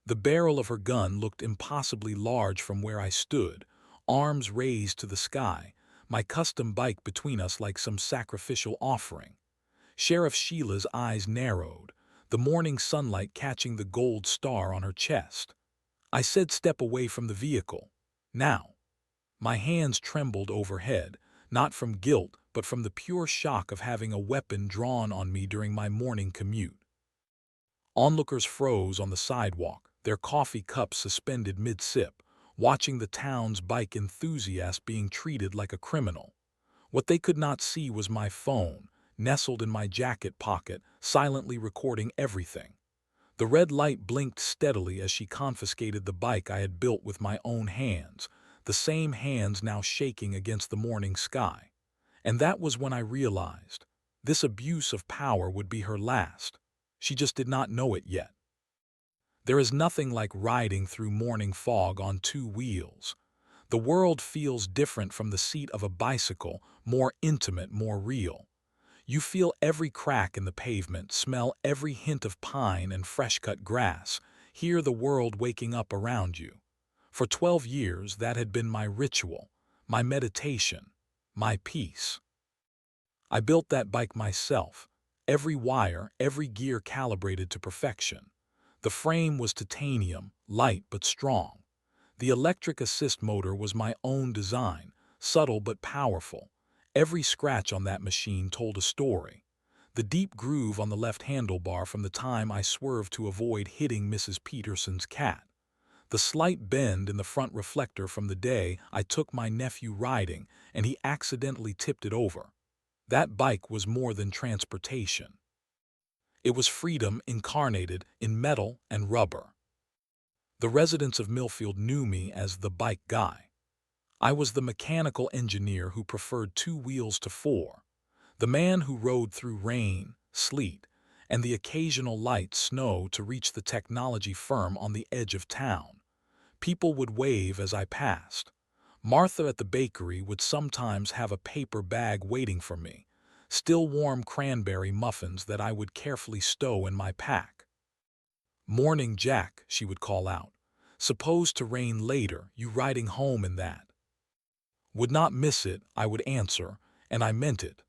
The barrel of her gun looked impossibly large from where I stood, arms raised to the sky, my custom bike between us like some sacrificial offering. Sheriff Sheila's eyes narrowed, the morning sunlight catching the gold star on her chest. I said, "Step away from the vehicle. Now." My hands trembled overhead, not from guilt, but from the pure shock of having a weapon drawn on me during my morning commute. Onlookers froze on the sidewalk, their coffee cups suspended mid-sip, watching the town's bike enthusiast being treated like a criminal. What they could not see was my phone, nestled in my jacket pocket, silently recording everything. The red light blinked steadily as she confiscated the bike I had built with my own hands, the same hands now shaking against the morning sky. And that was when I realized this abuse of power would be her last. She just did not know it yet. There is nothing like riding through morning fog on two wheels. The world feels different from the seat of a bicycle, more intimate, more real. You feel every crack in the pavement, smell every hint of pine and fresh-cut grass, hear the world waking up around you. For 12 years, that had been my ritual, my meditation, my peace. I built that bike myself, every wire, every gear calibrated to perfection. The frame was titanium, light but strong. The electric assist motor was my own design, subtle but powerful. Every scratch on that machine told a story. The deep groove on the left handlebar from the time I swerved to avoid hitting Mrs. Peterson's cat. The slight bend in the front reflector from the day I took my nephew riding and he accidentally tipped it over. That bike was more than transportation. It was freedom incarnated in metal and rubber. The residents of Millfield knew me as the bike guy. I was the mechanical engineer who preferred 2 wheels to 4, the man who rode through rain, sleet, and the occasional light snow to reach the technology firm on the edge of town. People would wave as I passed. Martha at the bakery would sometimes have a paper bag waiting for me, still warm cranberry muffins that I would carefully stow in my pack. "Morning, Jack," she would call out. "Supposed to rain later, you riding home in that?" "Would not miss it," I would answer, and I meant it.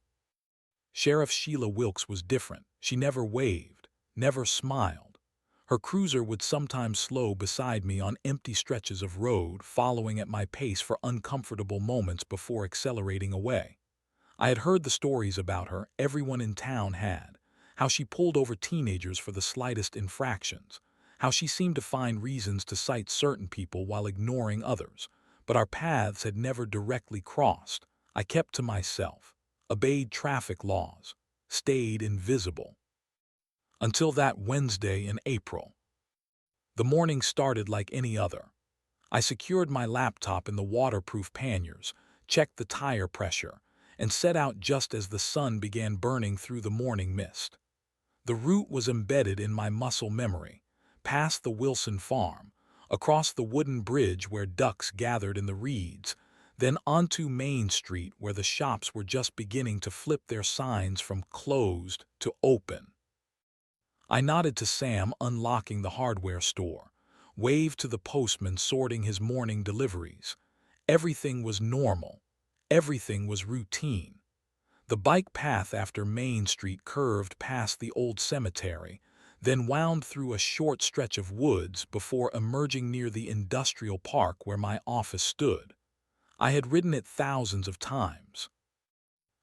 Sheriff Sheila Wilkes was different. She never waved, never smiled. Her cruiser would sometimes slow beside me on empty stretches of road, following at my pace for uncomfortable moments before accelerating away. I had heard the stories about her, everyone in town had. How she pulled over teenagers for the slightest infractions. How she seemed to find reasons to cite certain people while ignoring others. But our paths had never directly crossed. I kept to myself, obeyed traffic laws, stayed invisible. Until that Wednesday in April. The morning started like any other. I secured my laptop in the waterproof panniers, checked the tire pressure, and set out just as the sun began burning through the morning mist. The route was embedded in my muscle memory, past the Wilson farm, across the wooden bridge where ducks gathered in the reeds, then onto Main Street where the shops were just beginning to flip their signs from closed to open. I nodded to Sam unlocking the hardware store, waved to the postman sorting his morning deliveries. Everything was normal. Everything was routine. The bike path after Main Street curved past the old cemetery, then wound through a short stretch of woods before emerging near the industrial park where my office stood. I had ridden it thousands of times.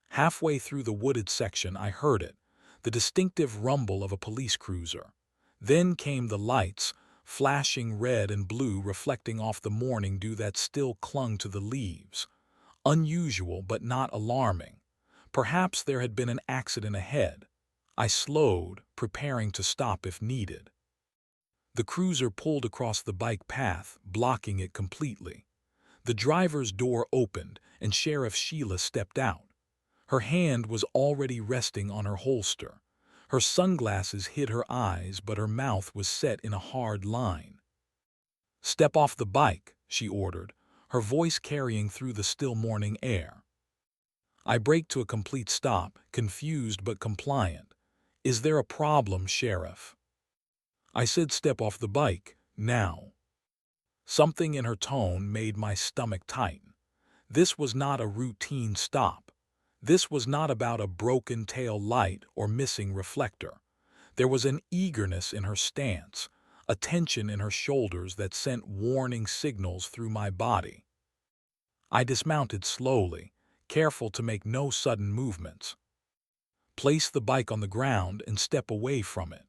Halfway through the wooded section I heard it, the distinctive rumble of a police cruiser. Then came the lights, flashing red and blue reflecting off the morning dew that still clung to the leaves. Unusual but not alarming. Perhaps there had been an accident ahead. I slowed, preparing to stop if needed. The cruiser pulled across the bike path, blocking it completely. The driver's door opened, and Sheriff Sheila stepped out. Her hand was already resting on her holster. Her sunglasses hid her eyes, but her mouth was set in a hard line. "Step off the bike," she ordered, her voice carrying through the still morning air. I braked to a complete stop, confused but compliant. "Is there a problem, Sheriff?" I said, "Step off the bike." Now. Something in her tone made my stomach tighten. This was not a routine stop. This was not about a broken tail light or missing reflector. There was an eagerness in her stance, a tension in her shoulders that sent warning signals through my body. I dismounted slowly, careful to make no sudden movements. Place the bike on the ground and step away from it.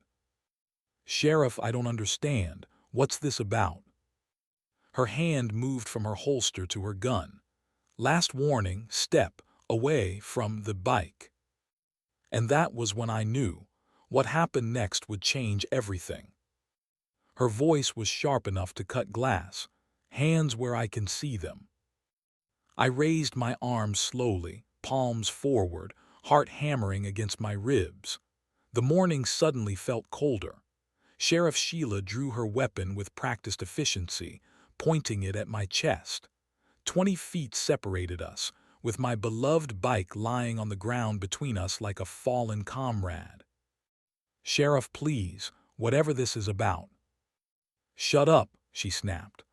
"Sheriff, I don't understand. What's this about?" Her hand moved from her holster to her gun. "Last warning, step away from the bike." And that was when I knew what happened next would change everything. Her voice was sharp enough to cut glass, hands where I can see them. I raised my arms slowly, palms forward, heart hammering against my ribs. The morning suddenly felt colder. Sheriff Sheila drew her weapon with practiced efficiency, pointing it at my chest. 20 feet separated us, with my beloved bike lying on the ground between us like a fallen comrade. "Sheriff, please, whatever this is about." "Shut up," she snapped.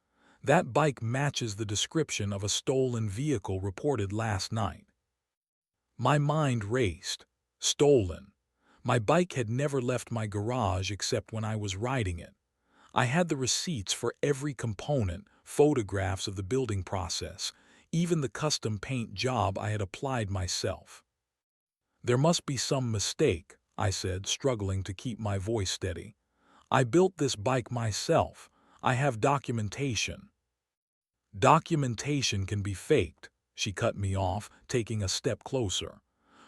"That bike matches the description of a stolen vehicle reported last night." My mind raced. Stolen. My bike had never left my garage except when I was riding it. I had the receipts for every component, photographs of the building process, even the custom paint job I had applied myself. "There must be some mistake," I said, struggling to keep my voice steady. "I built this bike myself. I have documentation." "Documentation can be faked," she cut me off, taking a step closer.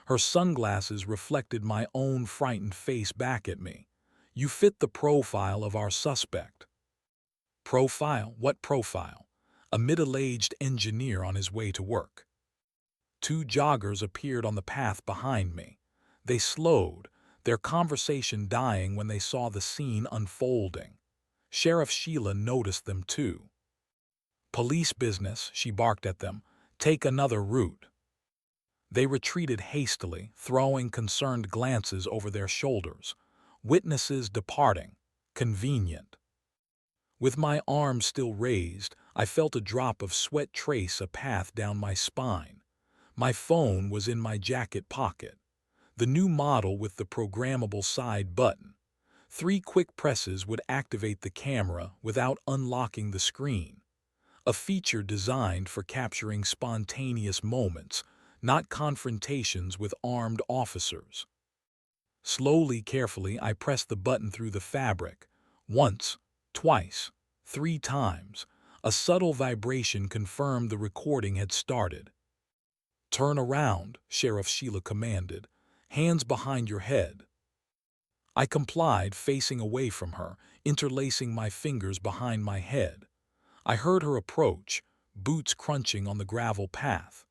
Her sunglasses reflected my own frightened face back at me. "You fit the profile of our suspect." "Profile? What profile?" "A middle-aged engineer on his way to work." Two joggers appeared on the path behind me. They slowed, their conversation dying when they saw the scene unfolding. Sheriff Sheila noticed them too. "Police business," she barked at them. "Take another route." They retreated hastily, throwing concerned glances over their shoulders. Witnesses departing. Convenient. With my arms still raised, I felt a drop of sweat trace a path down my spine. My phone was in my jacket pocket. The new model with the programmable side button. 3 quick presses would activate the camera without unlocking the screen. A feature designed for capturing spontaneous moments, not confrontations with armed officers. Slowly, carefully, I pressed the button through the fabric. Once, twice, 3 times. A subtle vibration confirmed the recording had started. "Turn around," Sheriff Sheila commanded. "Hands behind your head." I complied, facing away from her, interlacing my fingers behind my head. I heard her approach, boots crunching on the gravel path.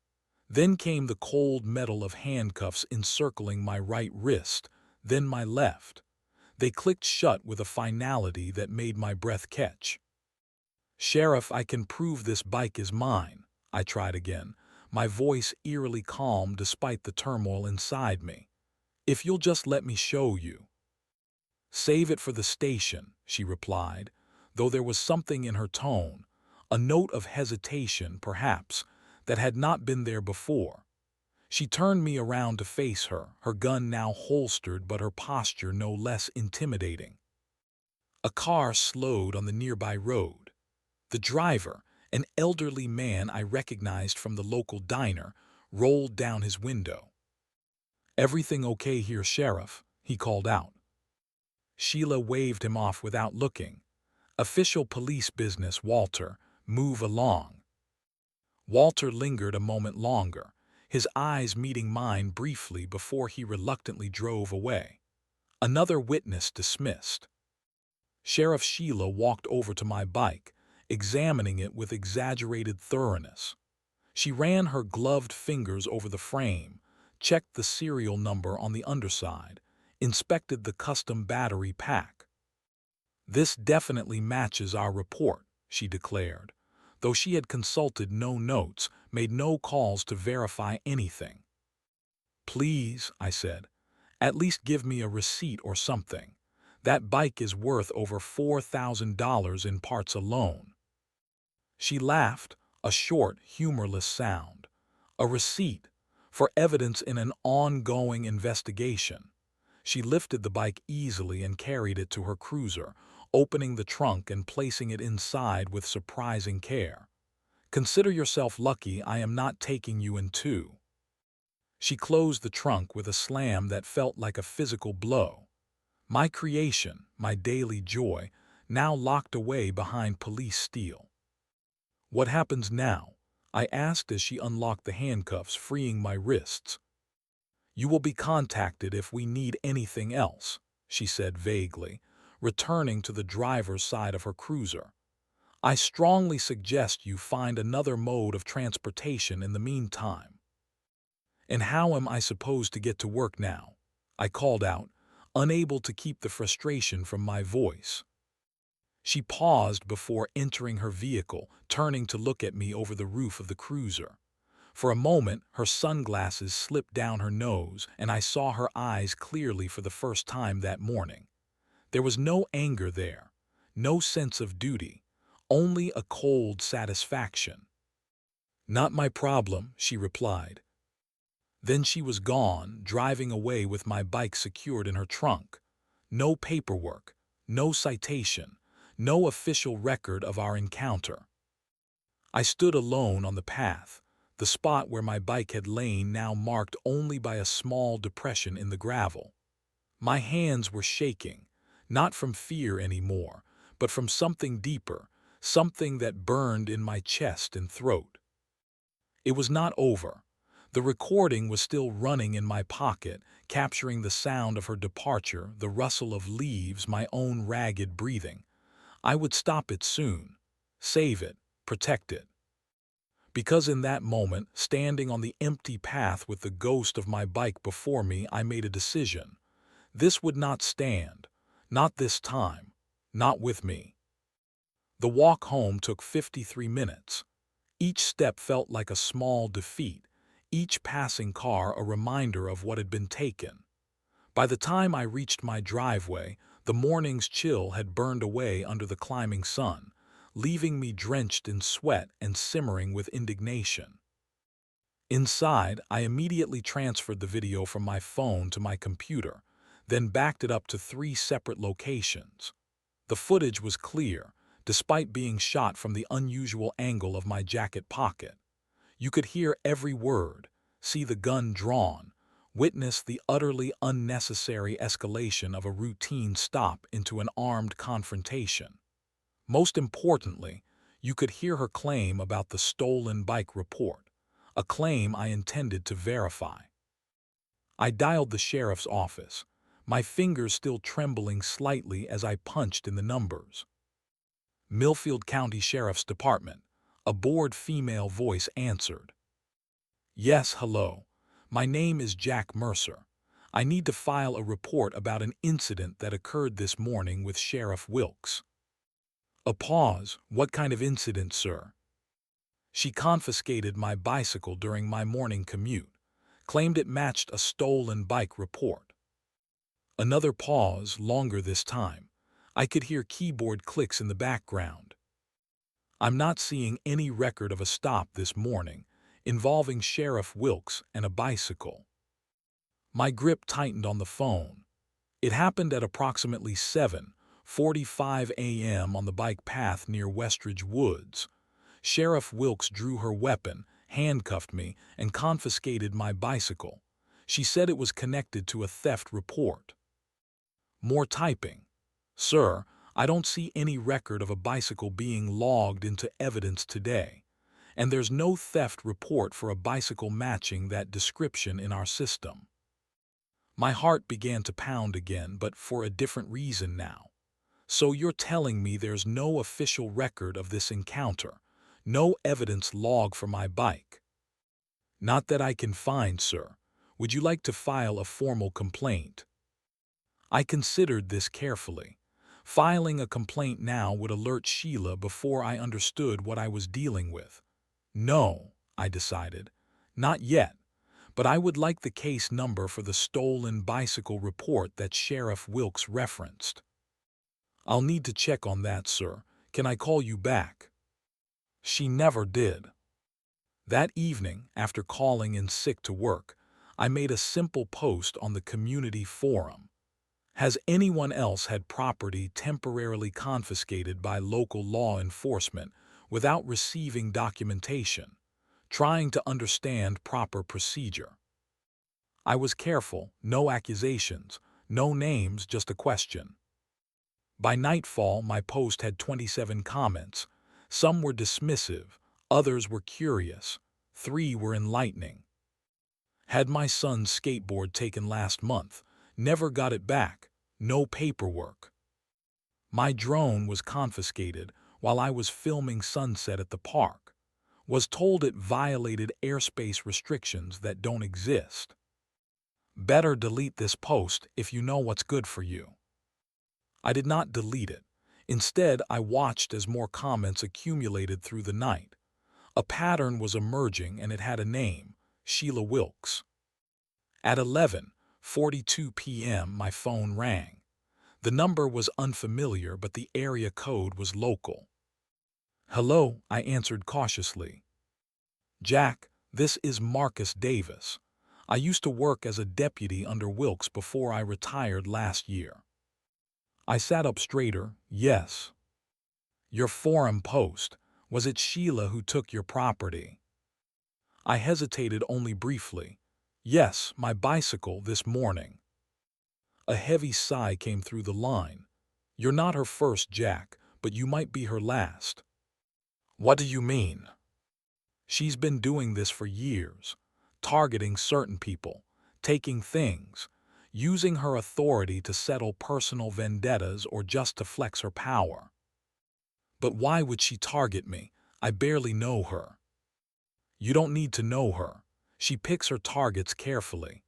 Then came the cold metal of handcuffs encircling my right wrist, then my left. They clicked shut with a finality that made my breath catch. "Sheriff, I can prove this bike is mine," I tried again, my voice eerily calm despite the turmoil inside me. "If you'll just let me show you." "Save it for the station," she replied, though there was something in her tone, a note of hesitation, perhaps, that had not been there before. She turned me around to face her, her gun now holstered but her posture no less intimidating. A car slowed on the nearby road. The driver, an elderly man I recognized from the local diner, rolled down his window. "Everything okay here, Sheriff?" he called out. Sheila waved him off without looking. "Official police business, Walter. Move along." Walter lingered a moment longer, his eyes meeting mine briefly before he reluctantly drove away. Another witness dismissed. Sheriff Sheila walked over to my bike, examining it with exaggerated thoroughness. She ran her gloved fingers over the frame, checked the serial number on the underside, inspected the custom battery pack. "This definitely matches our report," she declared, though she had consulted no notes, made no calls to verify anything. "Please," I said, "at least give me a receipt or something. That bike is worth over $4,000 in parts alone." She laughed, a short, humorless sound. "A receipt for evidence in an ongoing investigation." She lifted the bike easily and carried it to her cruiser, opening the trunk and placing it inside with surprising care. "Consider yourself lucky I am not taking you in two." She closed the trunk with a slam that felt like a physical blow. My creation, my daily joy, now locked away behind police steel. "What happens now?" I asked as she unlocked the handcuffs, freeing my wrists. "You will be contacted if we need anything else," she said vaguely, returning to the driver's side of her cruiser. "I strongly suggest you find another mode of transportation in the meantime." "And how am I supposed to get to work now?" I called out, unable to keep the frustration from my voice. She paused before entering her vehicle, turning to look at me over the roof of the cruiser. For a moment, her sunglasses slipped down her nose, and I saw her eyes clearly for the first time that morning. There was no anger there, no sense of duty, only a cold satisfaction. "Not my problem," she replied. Then she was gone, driving away with my bike secured in her trunk. No paperwork, no citation, no official record of our encounter. I stood alone on the path, the spot where my bike had lain now marked only by a small depression in the gravel. My hands were shaking, not from fear anymore, but from something deeper, something that burned in my chest and throat. It was not over. The recording was still running in my pocket, capturing the sound of her departure, the rustle of leaves, my own ragged breathing. I would stop it soon, save it, protect it. Because in that moment, standing on the empty path with the ghost of my bike before me, I made a decision. This would not stand. Not this time. Not with me. The walk home took 53 minutes. Each step felt like a small defeat, each passing car a reminder of what had been taken. By the time I reached my driveway, the morning's chill had burned away under the climbing sun, leaving me drenched in sweat and simmering with indignation. Inside, I immediately transferred the video from my phone to my computer, then backed it up to 3 separate locations. The footage was clear, despite being shot from the unusual angle of my jacket pocket. You could hear every word, see the gun drawn, witness the utterly unnecessary escalation of a routine stop into an armed confrontation. Most importantly, you could hear her claim about the stolen bike report, a claim I intended to verify. I dialed the sheriff's office, my fingers still trembling slightly as I punched in the numbers. "Millfield County Sheriff's Department," a bored female voice answered. "Yes, hello. My name is Jack Mercer. I need to file a report about an incident that occurred this morning with Sheriff Wilkes." A pause. "What kind of incident, sir?" "She confiscated my bicycle during my morning commute, claimed it matched a stolen bike report." Another pause, longer this time. I could hear keyboard clicks in the background. "I'm not seeing any record of a stop this morning involving Sheriff Wilkes and a bicycle." My grip tightened on the phone. It happened at approximately 7:45 a.m. on the bike path near Westridge Woods. Sheriff Wilkes drew her weapon, handcuffed me, and confiscated my bicycle. She said it was connected to a theft report. More typing. "Sir, I don't see any record of a bicycle being logged into evidence today, and there's no theft report for a bicycle matching that description in our system." My heart began to pound again, but for a different reason now. "So you're telling me there's no official record of this encounter, no evidence log for my bike?" "Not that I can find, sir. Would you like to file a formal complaint?" I considered this carefully. Filing a complaint now would alert Sheila before I understood what I was dealing with. "No," I decided. "Not yet. But I would like the case number for the stolen bicycle report that Sheriff Wilkes referenced." I'll need to check on that, sir. Can I call you back? She never did. That evening, after calling in sick to work, I made a simple post on the community forum. Has anyone else had property temporarily confiscated by local law enforcement without receiving documentation, trying to understand proper procedure? I was careful, no accusations, no names, just a question. By nightfall, my post had 27 comments. Some were dismissive, others were curious, 3 were enlightening. Had my son's skateboard taken last month, never got it back, no paperwork. My drone was confiscated while I was filming sunset at the park. Was told it violated airspace restrictions that don't exist. Better delete this post if you know what's good for you. I did not delete it. Instead, I watched as more comments accumulated through the night. A pattern was emerging and it had a name, Sheila Wilkes. At 11:42 p.m., my phone rang. The number was unfamiliar, but the area code was local. Hello, I answered cautiously. Jack, this is Marcus Davis. I used to work as a deputy under Wilkes before I retired last year. I sat up straighter. Yes. Your forum post. Was it Sheila who took your property? I hesitated only briefly. Yes, my bicycle this morning. A heavy sigh came through the line. You're not her first, Jack, but you might be her last. What do you mean? She's been doing this for years, targeting certain people, taking things, using her authority to settle personal vendettas or just to flex her power. But why would she target me? I barely know her. You don't need to know her. She picks her targets carefully.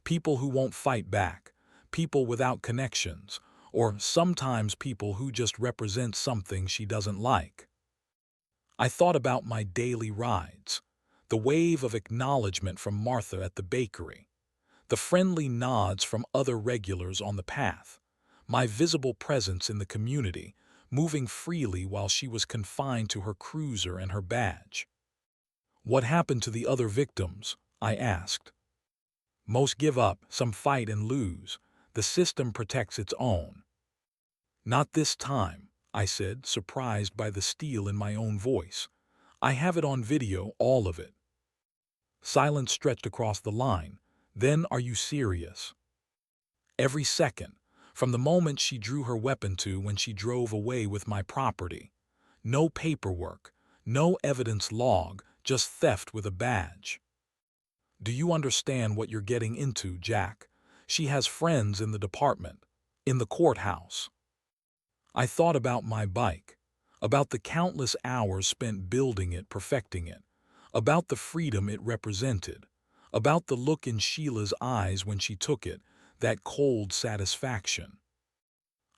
People who won't fight back, people without connections, or sometimes people who just represent something she doesn't like. I thought about my daily rides, the wave of acknowledgement from Martha at the bakery, the friendly nods from other regulars on the path, my visible presence in the community, moving freely while she was confined to her cruiser and her badge. What happened to the other victims? I asked. Most give up, some fight and lose. The system protects its own. Not this time, I said, surprised by the steel in my own voice. I have it on video, all of it. Silence stretched across the line. Then, are you serious? Every second, from the moment she drew her weapon to when she drove away with my property. No paperwork, no evidence log, just theft with a badge. Do you understand what you're getting into, Jack? She has friends in the department, in the courthouse. I thought about my bike, about the countless hours spent building it, perfecting it, about the freedom it represented, about the look in Sheila's eyes when she took it, that cold satisfaction.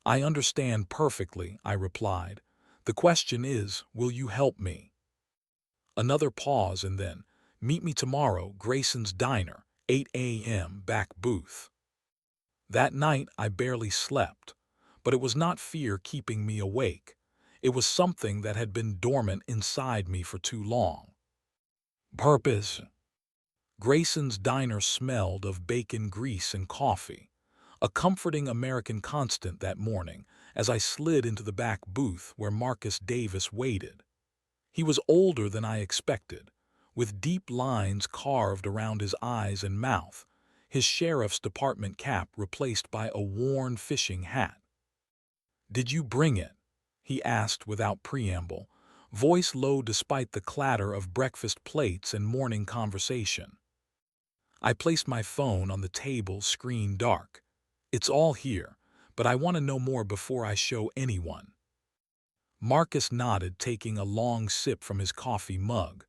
I understand perfectly, I replied. The question is, will you help me? Another pause and then, meet me tomorrow, Grayson's Diner, 8 a.m., back booth. That night I barely slept, but it was not fear keeping me awake. It was something that had been dormant inside me for too long. Purpose. Grayson's Diner smelled of bacon grease and coffee, a comforting American constant that morning as I slid into the back booth where Marcus Davis waited. He was older than I expected, with deep lines carved around his eyes and mouth, his sheriff's department cap replaced by a worn fishing hat. "Did you bring it?" he asked without preamble, voice low despite the clatter of breakfast plates and morning conversation. I placed my phone on the table, screen dark. It's all here, but I want to know more before I show anyone. Marcus nodded, taking a long sip from his coffee mug.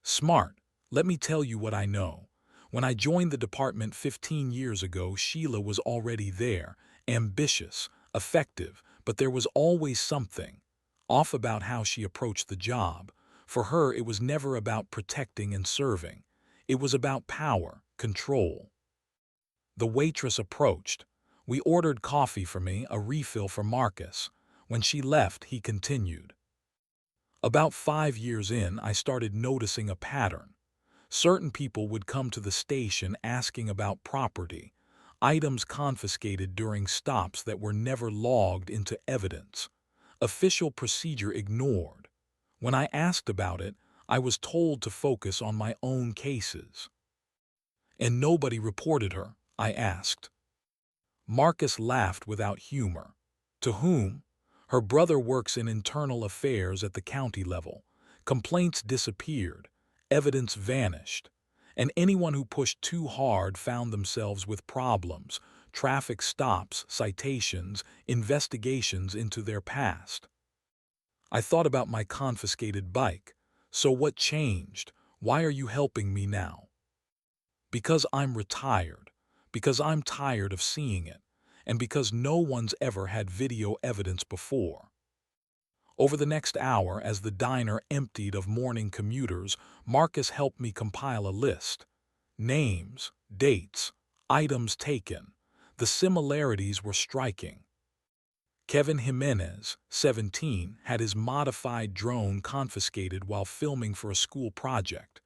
Smart. Let me tell you what I know. When I joined the department 15 years ago, Sheila was already there, ambitious, effective, but there was always something off about how she approached the job. For her, it was never about protecting and serving. It was about power, control. The waitress approached. We ordered coffee for me, a refill for Marcus. When she left, he continued. About 5 years in, I started noticing a pattern. Certain people would come to the station asking about property, items confiscated during stops that were never logged into evidence, official procedure ignored. When I asked about it, I was told to focus on my own cases. And nobody reported her, I asked. Marcus laughed without humor. To whom? Her brother works in internal affairs at the county level. Complaints disappeared, evidence vanished, and anyone who pushed too hard found themselves with problems, traffic stops, citations, investigations into their past. I thought about my confiscated bike. So what changed? Why are you helping me now? Because I'm retired, because I'm tired of seeing it, and because no one's ever had video evidence before. Over the next hour, as the diner emptied of morning commuters, Marcus helped me compile a list. Names, dates, items taken. The similarities were striking. Kevin Jimenez, 17, had his modified drone confiscated while filming for a school project.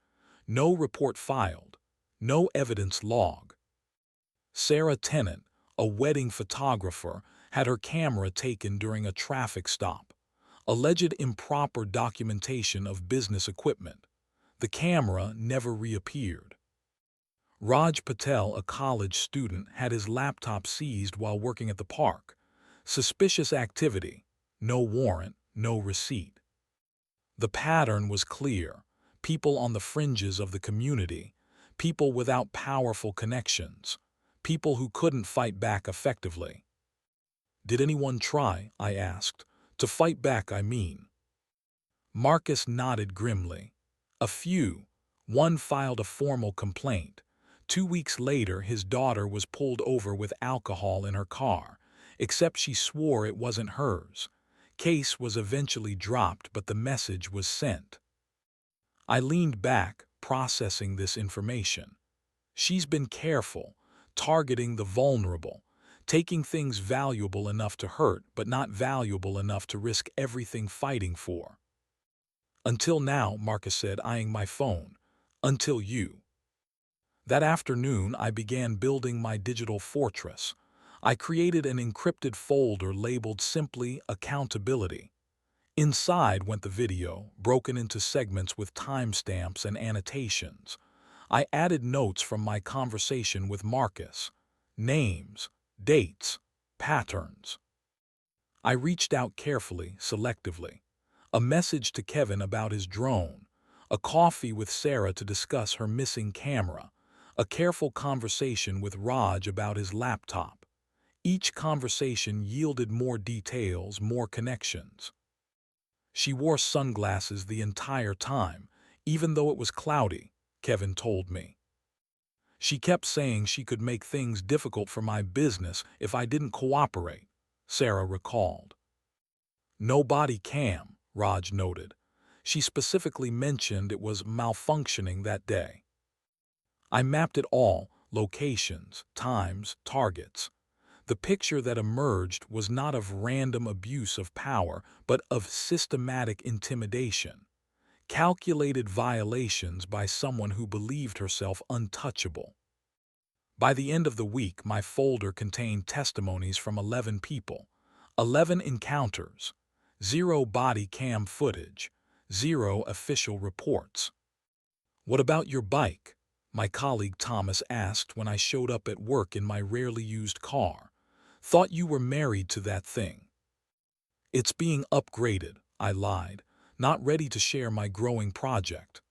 No report filed. No evidence log. Sarah Tennant, a wedding photographer, had her camera taken during a traffic stop. Alleged improper documentation of business equipment. The camera never reappeared. Raj Patel, a college student, had his laptop seized while working at the park. Suspicious activity. No warrant, no receipt. The pattern was clear. People on the fringes of the community. People without powerful connections. People who couldn't fight back effectively. Did anyone try, I asked. To fight back, I mean. Marcus nodded grimly. A few. One filed a formal complaint. 2 weeks later, his daughter was pulled over with alcohol in her car, except she swore it wasn't hers. Case was eventually dropped, but the message was sent. I leaned back, processing this information. She's been careful, targeting the vulnerable, taking things valuable enough to hurt but not valuable enough to risk everything fighting for. Until now, Marcus said, eyeing my phone. Until you. That afternoon, I began building my digital fortress. I created an encrypted folder labeled simply Accountability. Inside went the video, broken into segments with timestamps and annotations. I added notes from my conversation with Marcus. Names, dates, patterns. I reached out carefully, selectively. A message to Kevin about his drone. A coffee with Sarah to discuss her missing camera. A careful conversation with Raj about his laptop. Each conversation yielded more details, more connections. She wore sunglasses the entire time, even though it was cloudy, Kevin told me. She kept saying she could make things difficult for my business if I didn't cooperate, Sarah recalled. No body cam, Raj noted. She specifically mentioned it was malfunctioning that day. I mapped it all, locations, times, targets. The picture that emerged was not of random abuse of power, but of systematic intimidation. Calculated violations by someone who believed herself untouchable. By the end of the week, my folder contained testimonies from 11 people, 11 encounters, 0 body cam footage, 0 official reports. What about your bike? My colleague Thomas asked when I showed up at work in my rarely used car. Thought you were married to that thing. It's being upgraded, I lied, not ready to share my growing project.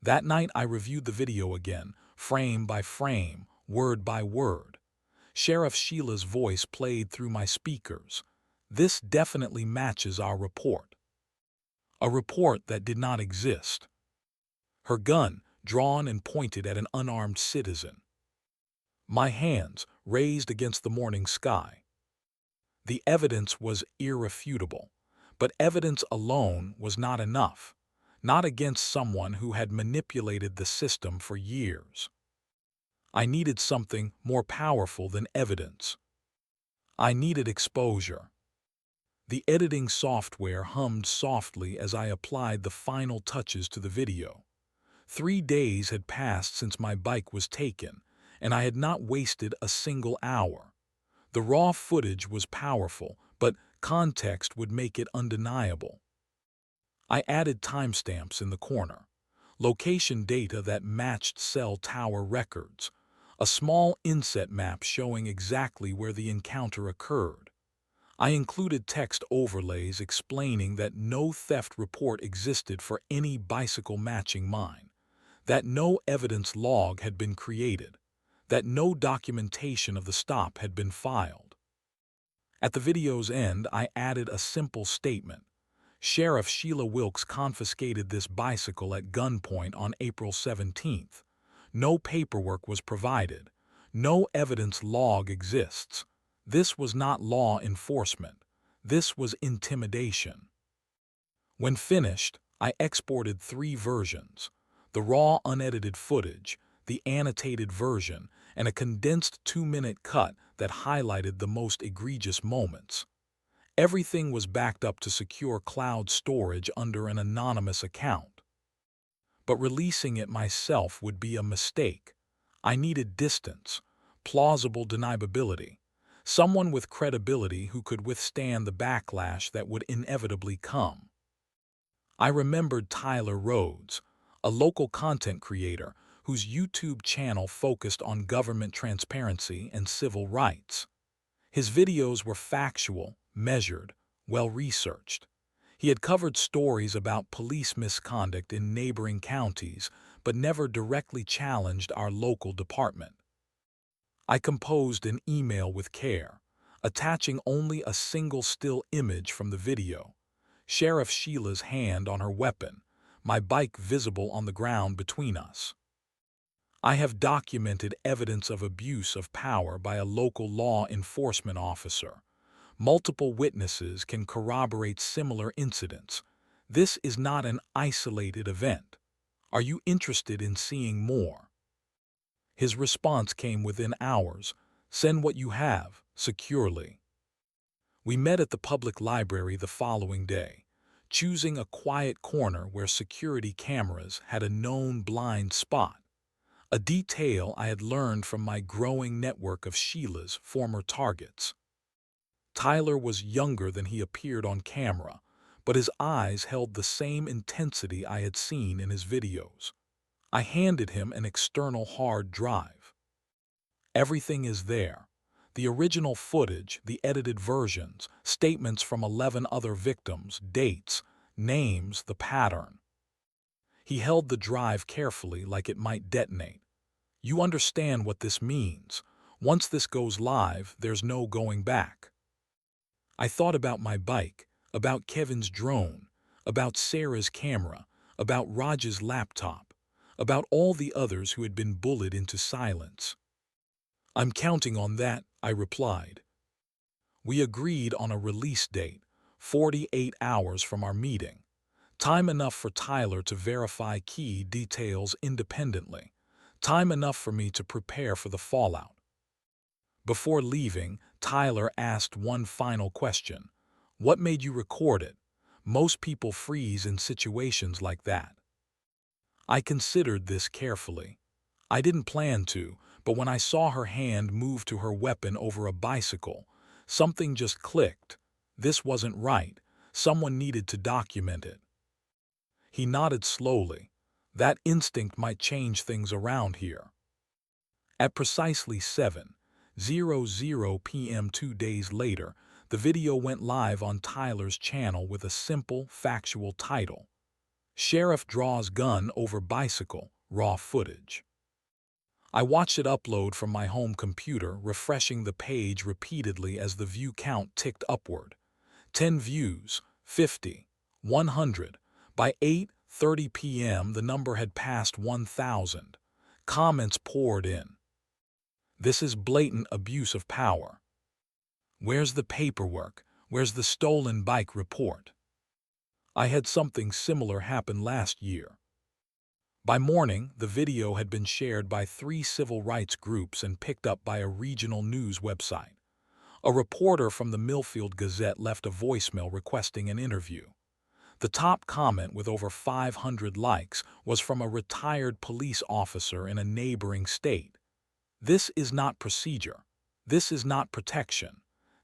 That night I reviewed the video again, frame by frame, word by word. Sheriff Sheila's voice played through my speakers. This definitely matches our report. A report that did not exist. Her gun, drawn and pointed at an unarmed citizen. My hands raised against the morning sky. The evidence was irrefutable, but evidence alone was not enough, not against someone who had manipulated the system for years. I needed something more powerful than evidence. I needed exposure. The editing software hummed softly as I applied the final touches to the video. 3 days had passed since my bike was taken, and I had not wasted a single hour. The raw footage was powerful, but context would make it undeniable. I added timestamps in the corner, location data that matched cell tower records, a small inset map showing exactly where the encounter occurred. I included text overlays explaining that no theft report existed for any bicycle matching mine, that no evidence log had been created, that no documentation of the stop had been filed. At the video's end, I added a simple statement. Sheriff Sheila Wilkes confiscated this bicycle at gunpoint on April 17th. No paperwork was provided. No evidence log exists. This was not law enforcement. This was intimidation. When finished, I exported 3 versions: the raw unedited footage, the annotated version, and a condensed 2-minute cut that highlighted the most egregious moments. Everything was backed up to secure cloud storage under an anonymous account. But releasing it myself would be a mistake. I needed distance, plausible deniability, someone with credibility who could withstand the backlash that would inevitably come. I remembered Tyler Rhodes, a local content creator whose YouTube channel focused on government transparency and civil rights. His videos were factual, measured, well-researched. He had covered stories about police misconduct in neighboring counties, but never directly challenged our local department. I composed an email with care, attaching only a single still image from the video: Sheriff Sheila's hand on her weapon, my bike visible on the ground between us. I have documented evidence of abuse of power by a local law enforcement officer. Multiple witnesses can corroborate similar incidents. This is not an isolated event. Are you interested in seeing more? His response came within hours. Send what you have, securely. We met at the public library the following day, choosing a quiet corner where security cameras had a known blind spot, a detail I had learned from my growing network of Sheila's former targets. Tyler was younger than he appeared on camera, but his eyes held the same intensity I had seen in his videos. I handed him an external hard drive. Everything is there: the original footage, the edited versions, statements from 11 other victims, dates, names, the pattern. He held the drive carefully like it might detonate. You understand what this means. Once this goes live, there's no going back. I thought about my bike, about Kevin's drone, about Sarah's camera, about Raj's laptop, about all the others who had been bullied into silence. I'm counting on that, I replied. We agreed on a release date, 48 hours from our meeting, time enough for Tyler to verify key details independently, time enough for me to prepare for the fallout. Before leaving, Tyler asked one final question. What made you record it? Most people freeze in situations like that. I considered this carefully. I didn't plan to, but when I saw her hand move to her weapon over a bicycle, something just clicked. This wasn't right. Someone needed to document it. He nodded slowly. That instinct might change things around here. At precisely 7:00 p.m. 2 days later, the video went live on Tyler's channel with a simple, factual title: Sheriff Draws Gun Over Bicycle, Raw Footage. I watched it upload from my home computer, refreshing the page repeatedly as the view count ticked upward. 10 views, 50, 100. By 8:30 p.m., the number had passed 1,000. Comments poured in. This is blatant abuse of power. Where's the paperwork? Where's the stolen bike report? I had something similar happen last year. By morning, the video had been shared by 3 civil rights groups and picked up by a regional news website. A reporter from the Millfield Gazette left a voicemail requesting an interview. The top comment with over 500 likes was from a retired police officer in a neighboring state. This is not procedure. This is not protection.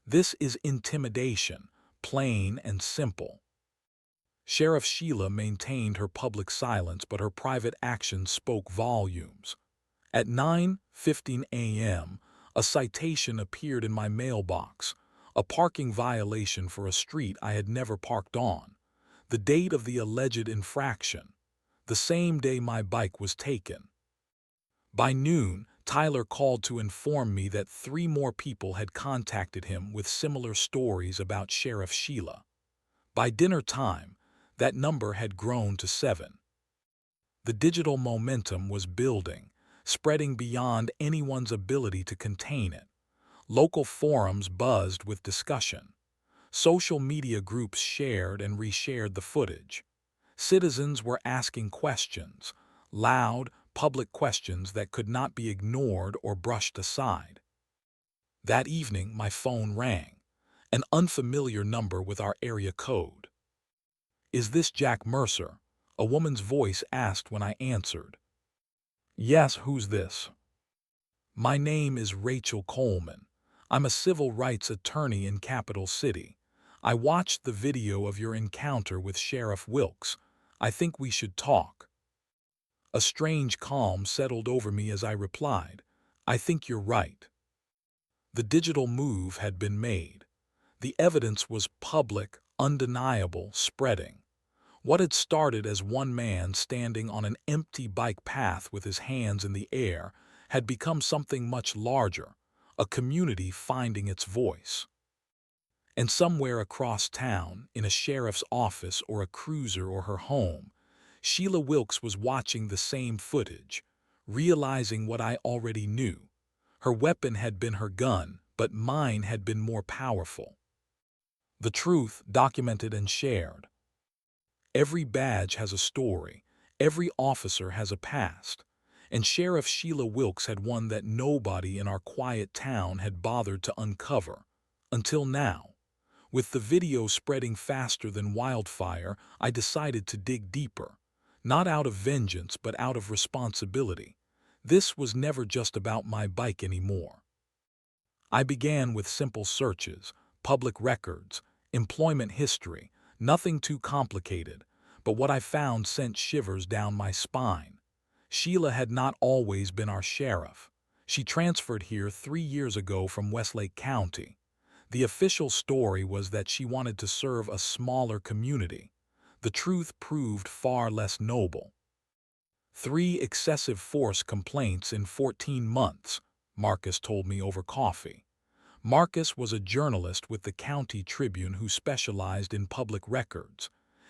This is intimidation, plain and simple. Sheriff Sheila maintained her public silence, but her private actions spoke volumes. At 9:15 a.m., a citation appeared in my mailbox, a parking violation for a street I had never parked on. The date of the alleged infraction, the same day my bike was taken. By noon, Tyler called to inform me that 3 more people had contacted him with similar stories about Sheriff Sheila. By dinner time, that number had grown to 7. The digital momentum was building, spreading beyond anyone's ability to contain it. Local forums buzzed with discussion. Social media groups shared and reshared the footage. Citizens were asking questions, loud, public questions that could not be ignored or brushed aside. That evening, my phone rang, an unfamiliar number with our area code. "Is this Jack Mercer?" a woman's voice asked when I answered. "Yes, who's this?" "My name is Rachel Coleman. I'm a civil rights attorney in Capital City. I watched the video of your encounter with Sheriff Wilkes. I think we should talk." A strange calm settled over me as I replied, "I think you're right." The digital move had been made. The evidence was public, undeniable, spreading. What had started as one man standing on an empty bike path with his hands in the air had become something much larger, a community finding its voice. And somewhere across town, in a sheriff's office or a cruiser or her home, Sheila Wilkes was watching the same footage, realizing what I already knew. Her weapon had been her gun, but mine had been more powerful. The truth, documented and shared. Every badge has a story. Every officer has a past. And Sheriff Sheila Wilkes had one that nobody in our quiet town had bothered to uncover. Until now. With the video spreading faster than wildfire, I decided to dig deeper. Not out of vengeance, but out of responsibility. This was never just about my bike anymore. I began with simple searches, public records, employment history, nothing too complicated, but what I found sent shivers down my spine. Sheila had not always been our sheriff. She transferred here 3 years ago from Westlake County. The official story was that she wanted to serve a smaller community. The truth proved far less noble. 3 excessive force complaints in 14 months, Marcus told me over coffee. Marcus was a journalist with the County Tribune who specialized in public records.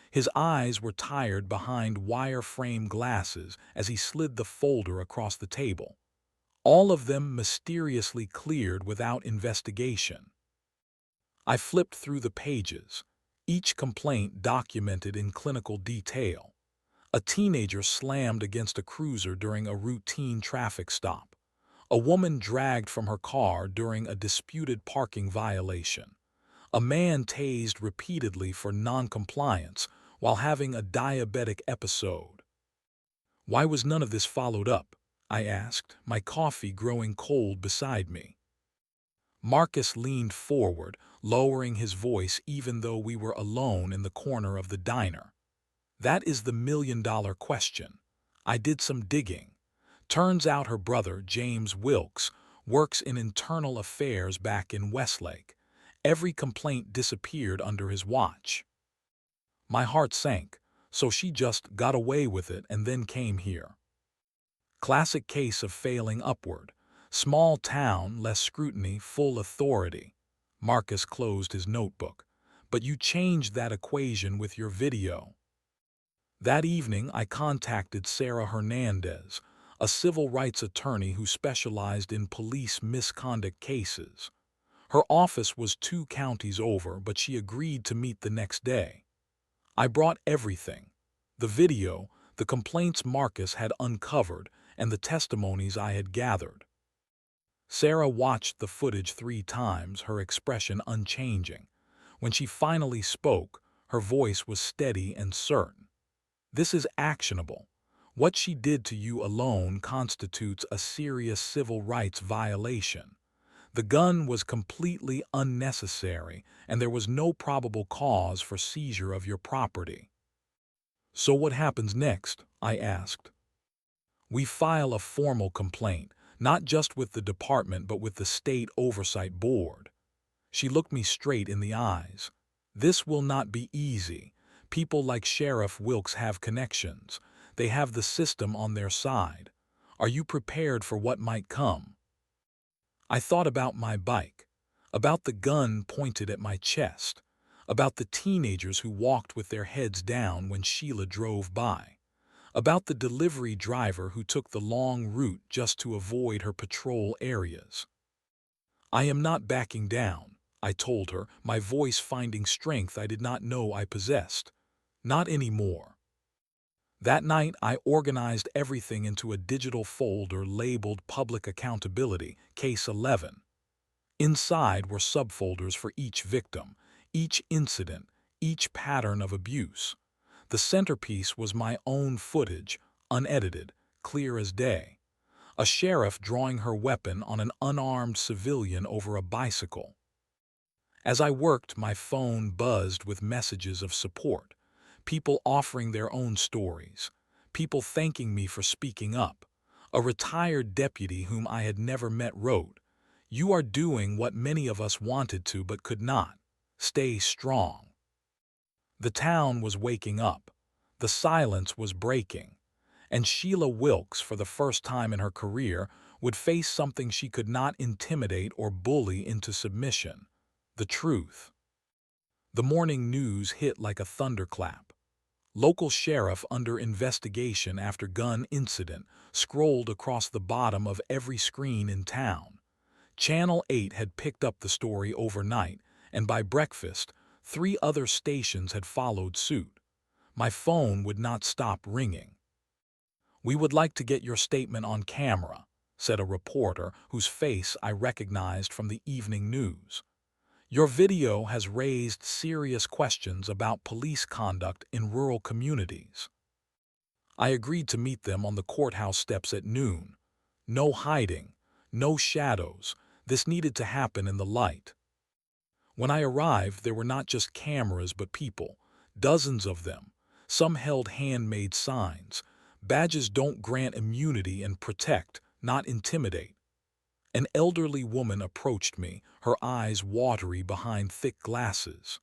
His eyes were tired behind wire-frame glasses as he slid the folder across the table. All of them mysteriously cleared without investigation. I flipped through the pages, each complaint documented in clinical detail. A teenager slammed against a cruiser during a routine traffic stop. A woman dragged from her car during a disputed parking violation. A man tased repeatedly for noncompliance while having a diabetic episode. Why was none of this followed up? I asked, my coffee growing cold beside me. Marcus leaned forward, lowering his voice even though we were alone in the corner of the diner. That is the million-dollar question. I did some digging. Turns out her brother, James Wilkes, works in internal affairs back in Westlake. Every complaint disappeared under his watch. My heart sank, so she just got away with it and then came here. Classic case of failing upward. Small town, less scrutiny, full authority. Marcus closed his notebook. But you changed that equation with your video. That evening, I contacted Sarah Hernandez, a civil rights attorney who specialized in police misconduct cases. Her office was 2 counties over, but she agreed to meet the next day. I brought everything: the video, the complaints Marcus had uncovered, and the testimonies I had gathered. Sarah watched the footage 3 times, her expression unchanging. When she finally spoke, her voice was steady and certain. This is actionable. What she did to you alone constitutes a serious civil rights violation. The gun was completely unnecessary, and there was no probable cause for seizure of your property. So what happens next? I asked. We file a formal complaint, not just with the department but with the State Oversight Board. She looked me straight in the eyes. This will not be easy. People like Sheriff Wilkes have connections. They have the system on their side. Are you prepared for what might come? I thought about my bike, about the gun pointed at my chest, about the teenagers who walked with their heads down when Sheila drove by, about the delivery driver who took the long route just to avoid her patrol areas. I am not backing down, I told her, my voice finding strength I did not know I possessed. Not anymore. That night, I organized everything into a digital folder labeled Public Accountability, Case 11. Inside were subfolders for each victim, each incident, each pattern of abuse. The centerpiece was my own footage, unedited, clear as day. A sheriff drawing her weapon on an unarmed civilian over a bicycle. As I worked, my phone buzzed with messages of support, people offering their own stories, people thanking me for speaking up. A retired deputy whom I had never met wrote, "You are doing what many of us wanted to but could not. Stay strong." The town was waking up. The silence was breaking. And Sheila Wilkes, for the first time in her career, would face something she could not intimidate or bully into submission: the truth. The morning news hit like a thunderclap. Local sheriff under investigation after gun incident scrolled across the bottom of every screen in town. Channel 8 had picked up the story overnight, and by breakfast, 3 other stations had followed suit. My phone would not stop ringing. "We would like to get your statement on camera," said a reporter whose face I recognized from the evening news. "Your video has raised serious questions about police conduct in rural communities." I agreed to meet them on the courthouse steps at noon. No hiding, no shadows. This needed to happen in the light. When I arrived, there were not just cameras but people, dozens of them. Some held handmade signs. Badges don't grant immunity and protect, not intimidate. An elderly woman approached me, her eyes watery behind thick glasses.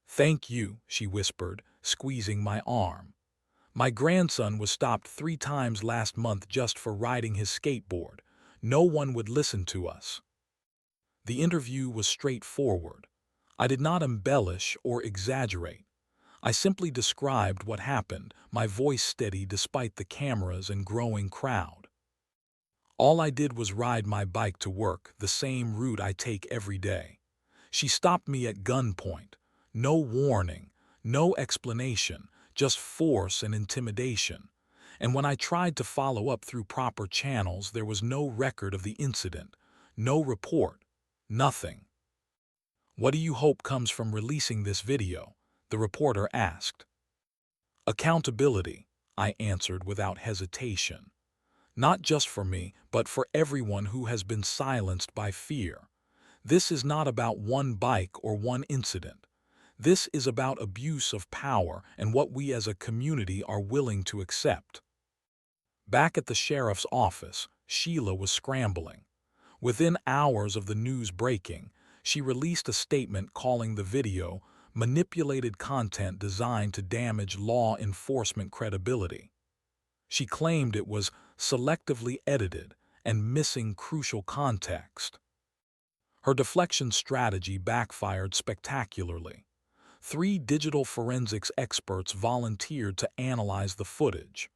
"Thank you," she whispered, squeezing my arm. "My grandson was stopped 3 times last month just for riding his skateboard. No one would listen to us." The interview was straightforward. I did not embellish or exaggerate. I simply described what happened, my voice steady despite the cameras and growing crowd. All I did was ride my bike to work, the same route I take every day. She stopped me at gunpoint. No warning, no explanation, just force and intimidation. And when I tried to follow up through proper channels, there was no record of the incident, no report, nothing. "What do you hope comes from releasing this video?" the reporter asked. "Accountability," I answered without hesitation. "Not just for me, but for everyone who has been silenced by fear. This is not about one bike or one incident. This is about abuse of power and what we as a community are willing to accept." Back at the sheriff's office, Sheila was scrambling. Within hours of the news breaking, she released a statement calling the video manipulated content designed to damage law enforcement credibility. She claimed it was selectively edited and missing crucial context. Her deflection strategy backfired spectacularly. 3 digital forensics experts volunteered to analyze the footage.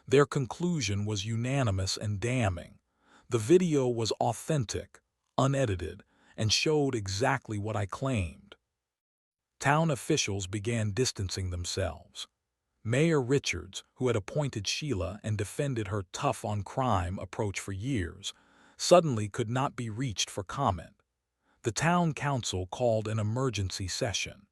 Their conclusion was unanimous and damning. The video was authentic, unedited, and showed exactly what I claimed. Town officials began distancing themselves. Mayor Richards, who had appointed Sheila and defended her tough-on-crime approach for years, suddenly could not be reached for comment. The town council called an emergency session.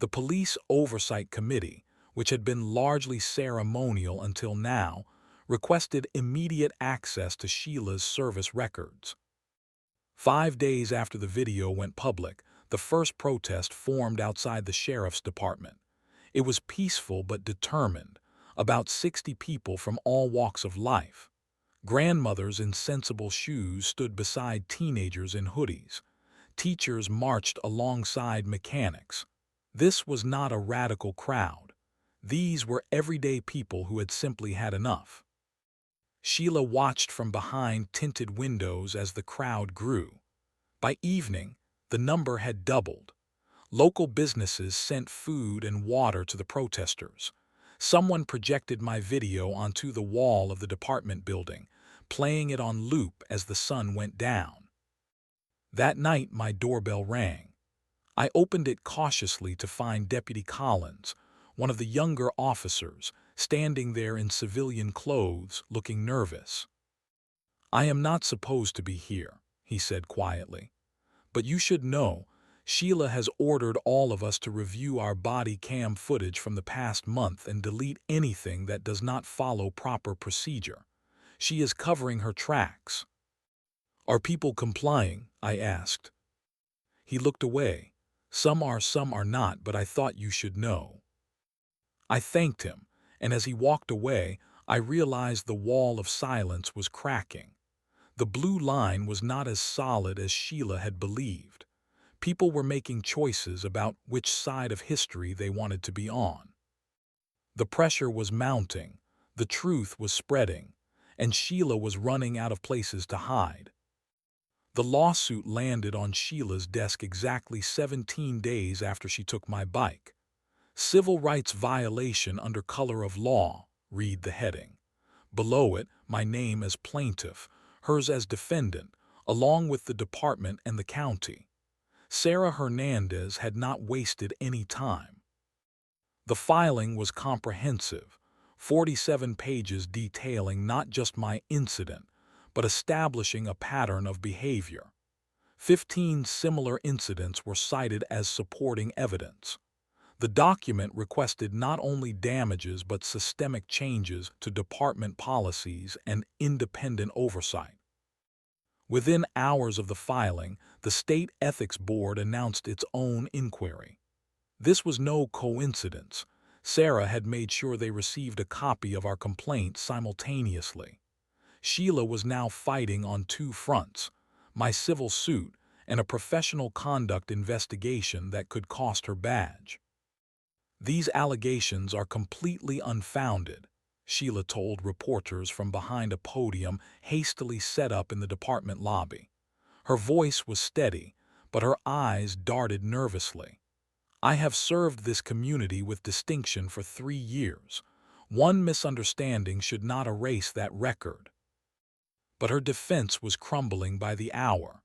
The police oversight committee, which had been largely ceremonial until now, requested immediate access to Sheila's service records. 5 days after the video went public, the first protest formed outside the sheriff's department. It was peaceful but determined, about 60 people from all walks of life. Grandmothers in sensible shoes stood beside teenagers in hoodies. Teachers marched alongside mechanics. This was not a radical crowd. These were everyday people who had simply had enough. Sheila watched from behind tinted windows as the crowd grew. By evening, the number had doubled. Local businesses sent food and water to the protesters. Someone projected my video onto the wall of the department building, playing it on loop as the sun went down. That night, my doorbell rang. I opened it cautiously to find Deputy Collins, one of the younger officers, standing there in civilian clothes, looking nervous. "I am not supposed to be here," he said quietly. "But you should know, Sheila has ordered all of us to review our body cam footage from the past month and delete anything that does not follow proper procedure. She is covering her tracks." "Are people complying?" I asked. He looked away. Some are not, but I thought you should know." I thanked him, and as he walked away, I realized the wall of silence was cracking. The blue line was not as solid as Sheila had believed. People were making choices about which side of history they wanted to be on. The pressure was mounting, the truth was spreading, and Sheila was running out of places to hide. The lawsuit landed on Sheila's desk exactly 17 days after she took my bike. "Civil rights violation under color of law," read the heading. Below it, my name as plaintiff, hers as defendant, along with the department and the county. Sarah Hernandez had not wasted any time. The filing was comprehensive, 47 pages detailing not just my incident, but establishing a pattern of behavior. 15 similar incidents were cited as supporting evidence. The document requested not only damages but systemic changes to department policies and independent oversight. Within hours of the filing, the State Ethics Board announced its own inquiry. This was no coincidence. Sarah had made sure they received a copy of our complaint simultaneously. Sheila was now fighting on two fronts: my civil suit and a professional conduct investigation that could cost her badge. "These allegations are completely unfounded," Sheila told reporters from behind a podium hastily set up in the department lobby. Her voice was steady, but her eyes darted nervously. "I have served this community with distinction for 3 years. One misunderstanding should not erase that record." But her defense was crumbling by the hour.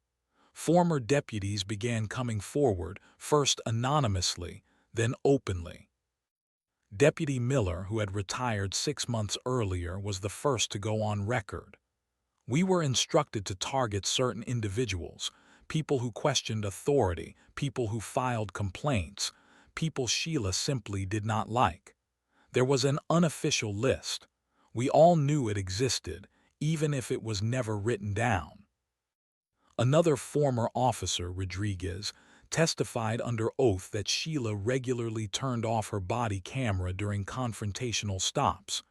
Former deputies began coming forward, first anonymously, then openly. Deputy Miller, who had retired 6 months earlier, was the first to go on record. "We were instructed to target certain individuals, people who questioned authority, people who filed complaints, people Sheila simply did not like. There was an unofficial list. We all knew it existed, even if it was never written down." Another former officer, Rodriguez, testified under oath that Sheila regularly turned off her body camera during confrontational stops.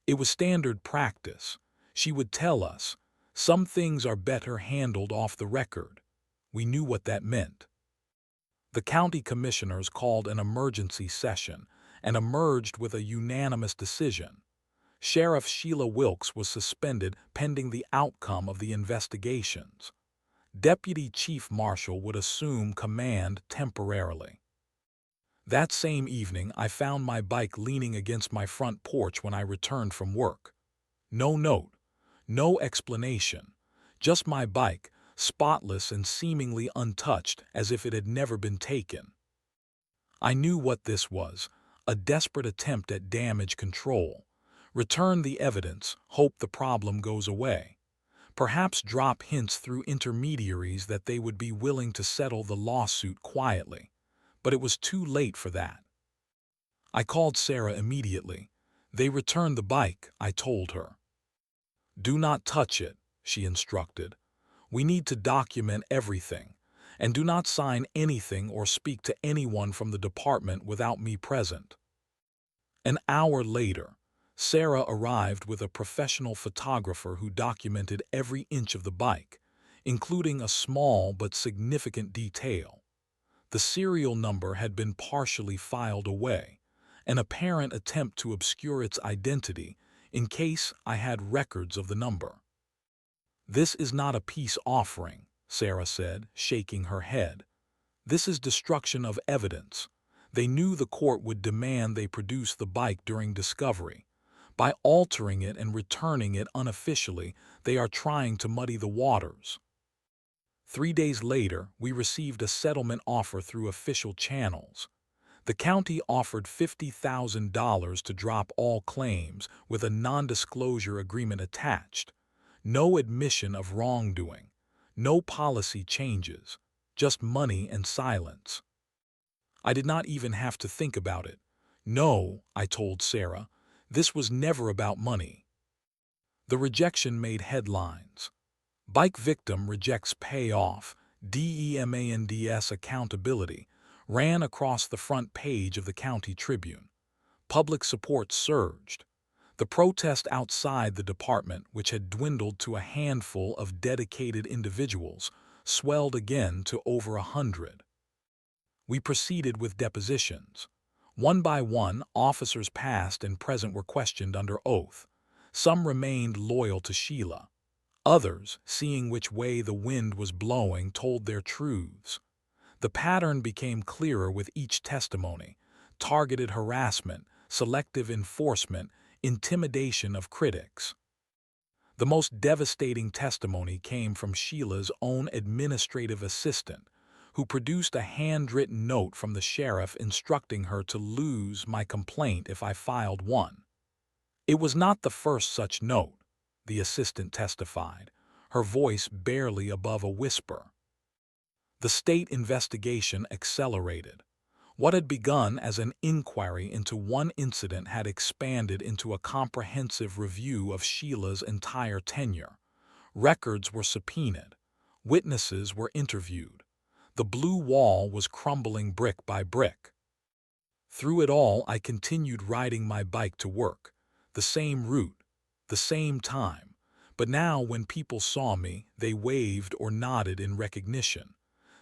"It was standard practice. She would tell us, 'Some things are better handled off the record.' We knew what that meant." The county commissioners called an emergency session and emerged with a unanimous decision. Sheriff Sheila Wilkes was suspended pending the outcome of the investigations. Deputy Chief Marshal would assume command temporarily. That same evening, I found my bike leaning against my front porch when I returned from work. No note, no explanation, just my bike, spotless and seemingly untouched as if it had never been taken. I knew what this was: a desperate attempt at damage control. Return the evidence, hope the problem goes away. Perhaps drop hints through intermediaries that they would be willing to settle the lawsuit quietly. But it was too late for that. I called Sarah immediately. They returned the bike, I told her. Do not touch it, she instructed. We need to document everything, and do not sign anything or speak to anyone from the department without me present. An hour later, Sarah arrived with a professional photographer who documented every inch of the bike, including a small but significant detail. The serial number had been partially filed away, an apparent attempt to obscure its identity in case I had records of the number. This is not a peace offering, Sarah said, shaking her head. This is destruction of evidence. They knew the court would demand they produce the bike during discovery. By altering it and returning it unofficially, they are trying to muddy the waters. 3 days later, we received a settlement offer through official channels. The county offered $50,000 to drop all claims with a non-disclosure agreement attached. No admission of wrongdoing, no policy changes, just money and silence. I did not even have to think about it. No, I told Sarah, this was never about money. The rejection made headlines. Bike victim rejects payoff, DEMANDS accountability, ran across the front page of the County Tribune. Public support surged. The protest outside the department, which had dwindled to a handful of dedicated individuals, swelled again to over 100. We proceeded with depositions. One by one, officers past and present were questioned under oath. Some remained loyal to Sheila. Others, seeing which way the wind was blowing, told their truths. The pattern became clearer with each testimony: targeted harassment, selective enforcement, intimidation of critics. The most devastating testimony came from Sheila's own administrative assistant, who produced a handwritten note from the sheriff instructing her to lose my complaint if I filed one. It was not the first such note, the assistant testified, her voice barely above a whisper. The state investigation accelerated. What had begun as an inquiry into one incident had expanded into a comprehensive review of Sheila's entire tenure. Records were subpoenaed. Witnesses were interviewed. The blue wall was crumbling brick by brick. Through it all, I continued riding my bike to work. The same route, the same time. But now when people saw me, they waved or nodded in recognition.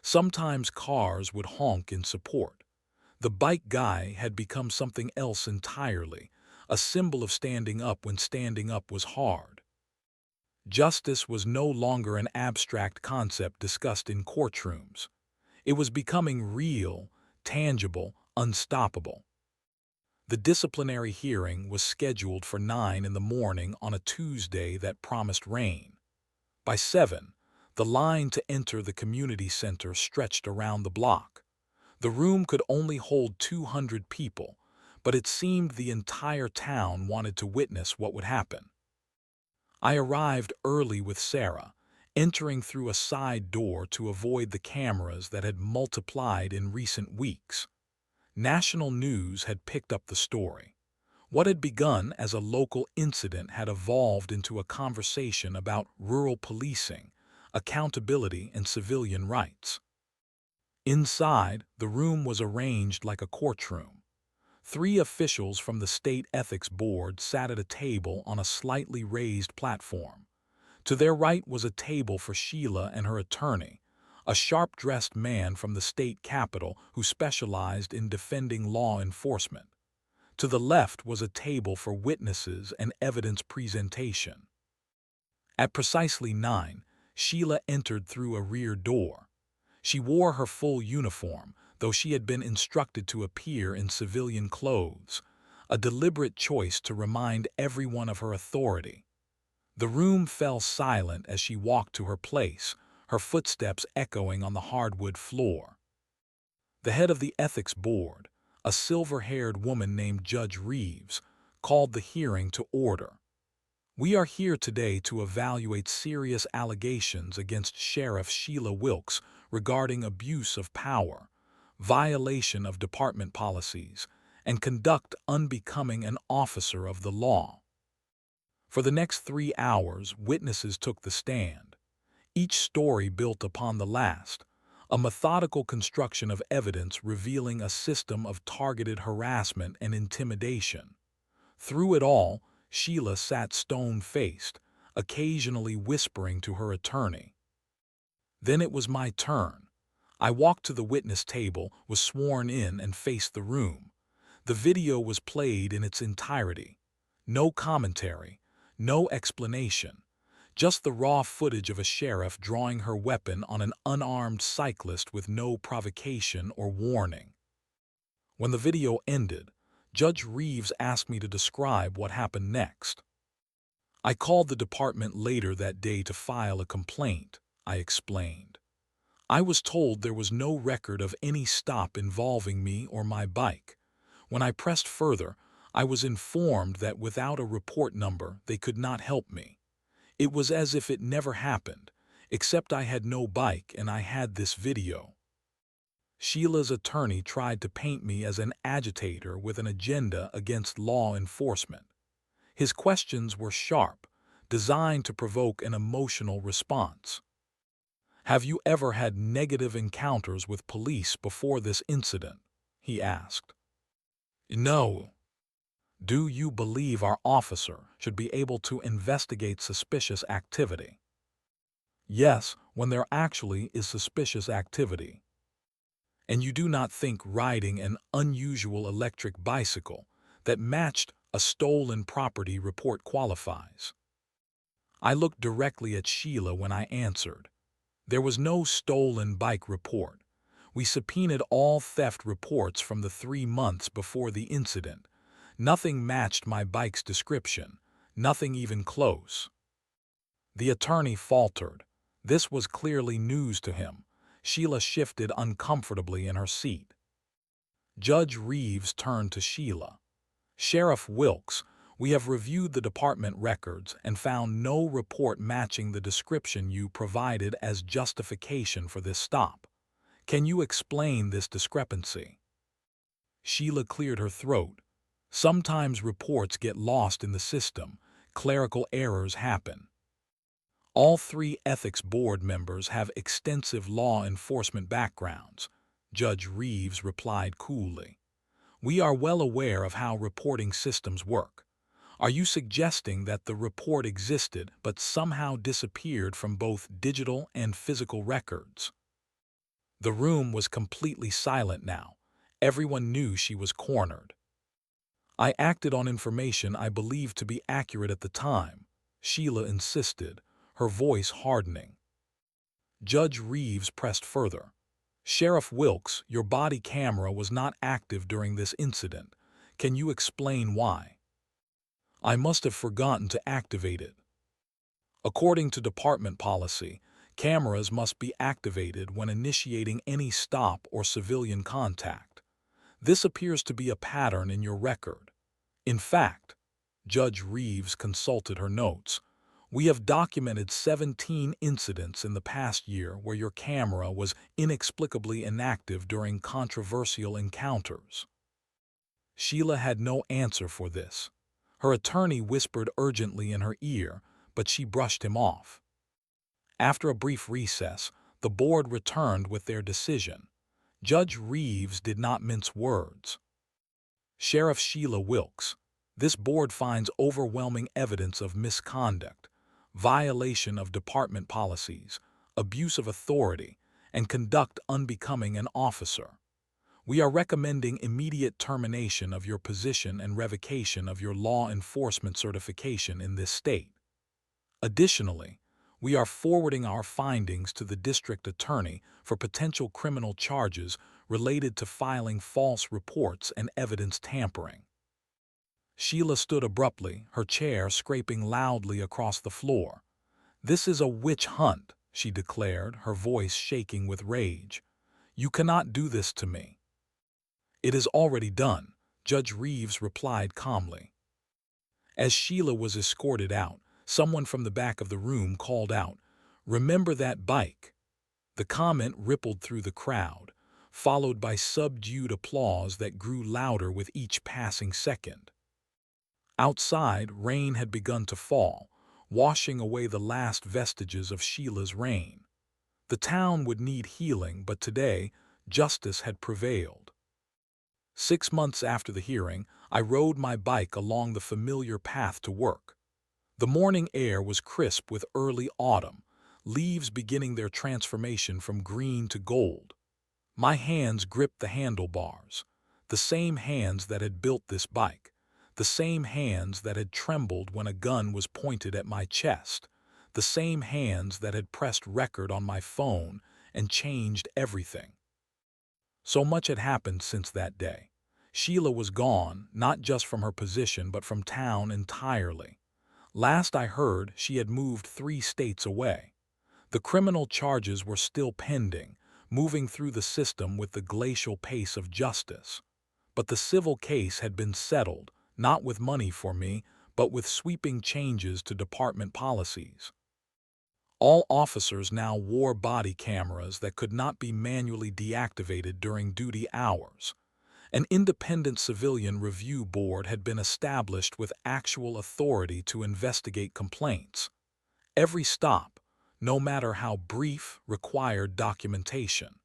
Sometimes cars would honk in support. The bike guy had become something else entirely, a symbol of standing up when standing up was hard. Justice was no longer an abstract concept discussed in courtrooms. It was becoming real, tangible, unstoppable. The disciplinary hearing was scheduled for 9 in the morning on a Tuesday that promised rain. By 7, the line to enter the community center stretched around the block. The room could only hold 200 people, but it seemed the entire town wanted to witness what would happen. I arrived early with Sarah, entering through a side door to avoid the cameras that had multiplied in recent weeks. National news had picked up the story. What had begun as a local incident had evolved into a conversation about rural policing, accountability, and civilian rights. Inside, the room was arranged like a courtroom. 3 officials from the State Ethics Board sat at a table on a slightly raised platform. To their right was a table for Sheila and her attorney, a sharp-dressed man from the state capitol who specialized in defending law enforcement. To the left was a table for witnesses and evidence presentation. At precisely 9, Sheila entered through a rear door. She wore her full uniform, though she had been instructed to appear in civilian clothes, a deliberate choice to remind everyone of her authority. The room fell silent as she walked to her place, her footsteps echoing on the hardwood floor. The head of the ethics board, a silver-haired woman named Judge Reeves, called the hearing to order. We are here today to evaluate serious allegations against Sheriff Sheila Wilkes regarding abuse of power, violation of department policies, and conduct unbecoming an officer of the law. For the next 3 hours, witnesses took the stand, each story built upon the last, a methodical construction of evidence revealing a system of targeted harassment and intimidation. Through it all, Sheila sat stone-faced, occasionally whispering to her attorney. Then it was my turn. I walked to the witness table, was sworn in, and faced the room. The video was played in its entirety. No commentary, no explanation. Just the raw footage of a sheriff drawing her weapon on an unarmed cyclist with no provocation or warning. When the video ended, Judge Reeves asked me to describe what happened next. I called the department later that day to file a complaint, I explained. I was told there was no record of any stop involving me or my bike. When I pressed further, I was informed that without a report number, they could not help me. It was as if it never happened, except I had no bike and I had this video. Sheila's attorney tried to paint me as an agitator with an agenda against law enforcement. His questions were sharp, designed to provoke an emotional response. "Have you ever had negative encounters with police before this incident?" he asked. "No." "Do you believe our officer should be able to investigate suspicious activity?" "Yes, when there actually is suspicious activity." "And you do not think riding an unusual electric bicycle that matched a stolen property report qualifies?" I looked directly at Sheila when I answered. There was no stolen bike report. We subpoenaed all theft reports from the 3 months before the incident. Nothing matched my bike's description, nothing even close. The attorney faltered. This was clearly news to him. Sheila shifted uncomfortably in her seat. Judge Reeves turned to Sheila. "Sheriff Wilkes, we have reviewed the department records and found no report matching the description you provided as justification for this stop. Can you explain this discrepancy?" Sheila cleared her throat. "Sometimes reports get lost in the system. Clerical errors happen." "All 3 ethics board members have extensive law enforcement backgrounds," Judge Reeves replied coolly. "We are well aware of how reporting systems work. Are you suggesting that the report existed but somehow disappeared from both digital and physical records?" The room was completely silent now. Everyone knew she was cornered. "I acted on information I believed to be accurate at the time," Sheila insisted, her voice hardening. Judge Reeves pressed further. "Sheriff Wilkes, your body camera was not active during this incident. Can you explain why?" "I must have forgotten to activate it." According to department policy, cameras must be activated when initiating any stop or civilian contact. This appears to be a pattern in your record. In fact, Judge Reeves consulted her notes. "We have documented 17 incidents in the past year where your camera was inexplicably inactive during controversial encounters." Sheila had no answer for this. Her attorney whispered urgently in her ear, but she brushed him off. After a brief recess, the board returned with their decision. Judge Reeves did not mince words. "Sheriff Sheila Wilkes, this board finds overwhelming evidence of misconduct, violation of department policies, abuse of authority, and conduct unbecoming an officer. We are recommending immediate termination of your position and revocation of your law enforcement certification in this state. Additionally, we are forwarding our findings to the district attorney for potential criminal charges related to filing false reports and evidence tampering." Sheila stood abruptly, her chair scraping loudly across the floor. "This is a witch hunt," she declared, her voice shaking with rage. "You cannot do this to me." "It is already done," Judge Reeves replied calmly. As Sheila was escorted out, Someone from the back of the room called out, "Remember that bike?" The comment rippled through the crowd, followed by subdued applause that grew louder with each passing second. Outside, rain had begun to fall, washing away the last vestiges of Sheila's reign. The town would need healing, but today, justice had prevailed. 6 months after the hearing, I rode my bike along the familiar path to work. The morning air was crisp with early autumn, leaves beginning their transformation from green to gold. My hands gripped the handlebars, the same hands that had built this bike, the same hands that had trembled when a gun was pointed at my chest, the same hands that had pressed record on my phone and changed everything. So much had happened since that day. Sheila was gone, not just from her position but from town entirely. Last I heard, she had moved 3 states away. The criminal charges were still pending, moving through the system with the glacial pace of justice. But the civil case had been settled, not with money for me, but with sweeping changes to department policies. All officers now wore body cameras that could not be manually deactivated during duty hours. An independent civilian review board had been established with actual authority to investigate complaints. Every stop, no matter how brief, required documentation.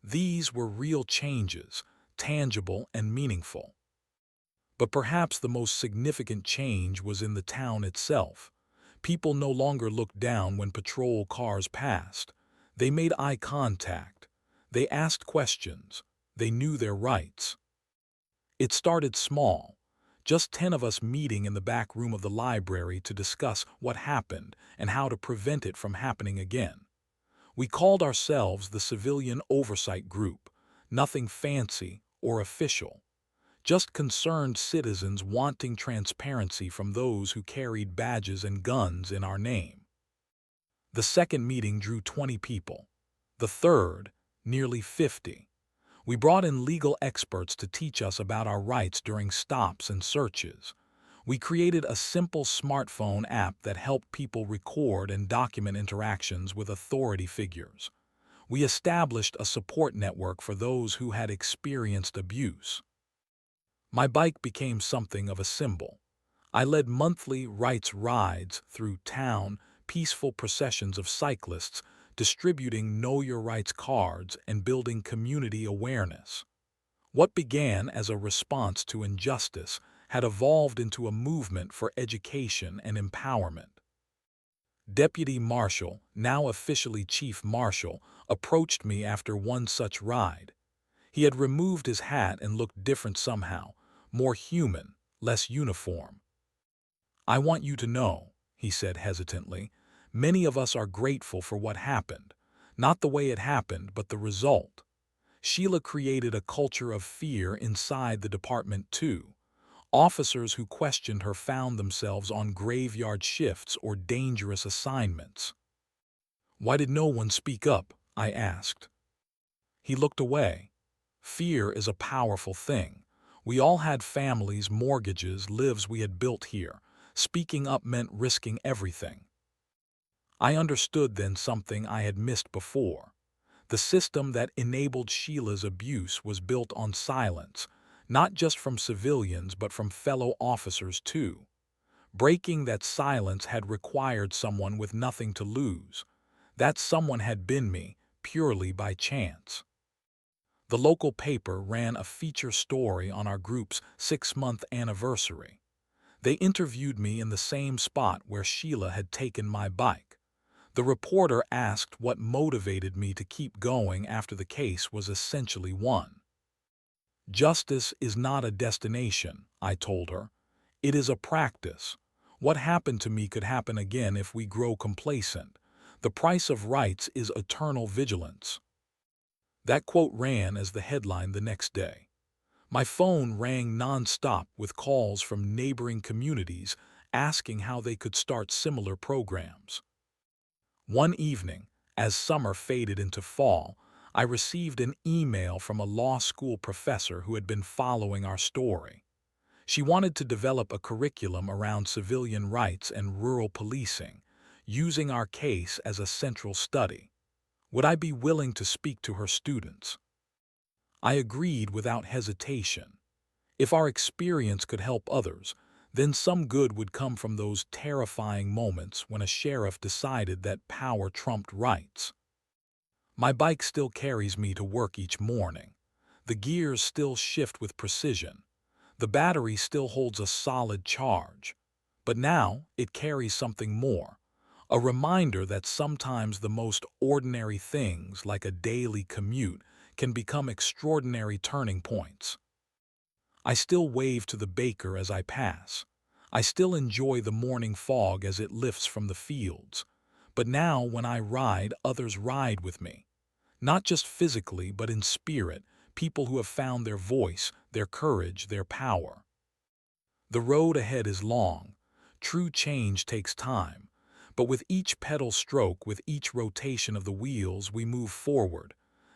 These were real changes, tangible and meaningful. But perhaps the most significant change was in the town itself. People no longer looked down when patrol cars passed. They made eye contact. They asked questions. They knew their rights. It started small, just 10 of us meeting in the back room of the library to discuss what happened and how to prevent it from happening again. We called ourselves the Civilian Oversight Group, nothing fancy or official, just concerned citizens wanting transparency from those who carried badges and guns in our name. The second meeting drew 20 people. The third, nearly 50. We brought in legal experts to teach us about our rights during stops and searches. We created a simple smartphone app that helped people record and document interactions with authority figures. We established a support network for those who had experienced abuse. My bike became something of a symbol. I led monthly rights rides through town, peaceful processions of cyclists, distributing Know Your Rights cards and building community awareness. What began as a response to injustice had evolved into a movement for education and empowerment. Deputy Marshal, now officially Chief Marshal, approached me after one such ride. He had removed his hat and looked different somehow, more human, less uniform. "I want you to know," he said hesitantly, "many of us are grateful for what happened. Not the way it happened, but the result. Sheila created a culture of fear inside the department too. Officers who questioned her found themselves on graveyard shifts or dangerous assignments." "Why did no one speak up?" I asked. He looked away. Fear is a powerful thing. We all had families, mortgages, lives we had built here. Speaking up meant risking everything. I understood then something I had missed before. The system that enabled Sheila's abuse was built on silence, not just from civilians but from fellow officers too. Breaking that silence had required someone with nothing to lose. That someone had been me, purely by chance. The local paper ran a feature story on our group's 6-month anniversary. They interviewed me in the same spot where Sheila had taken my bike. The reporter asked what motivated me to keep going after the case was essentially won. "Justice is not a destination," I told her. "It is a practice. What happened to me could happen again if we grow complacent. The price of rights is eternal vigilance." That quote ran as the headline the next day. My phone rang non-stop with calls from neighboring communities asking how they could start similar programs. One evening, as summer faded into fall, I received an email from a law school professor who had been following our story. She wanted to develop a curriculum around civilian rights and rural policing, using our case as a central study. Would I be willing to speak to her students? I agreed without hesitation. If our experience could help others, then some good would come from those terrifying moments when a sheriff decided that power trumped rights. My bike still carries me to work each morning. The gears still shift with precision. The battery still holds a solid charge. But now it carries something more. A reminder that sometimes the most ordinary things, like a daily commute, can become extraordinary turning points. I still wave to the baker as I pass. I still enjoy the morning fog as it lifts from the fields. But now when I ride, others ride with me. Not just physically, but in spirit, people who have found their voice, their courage, their power. The road ahead is long. True change takes time. But with each pedal stroke, with each rotation of the wheels, we move forward.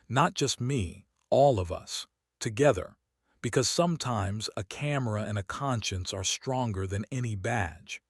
Not just me, all of us, together. Because sometimes a camera and a conscience are stronger than any badge.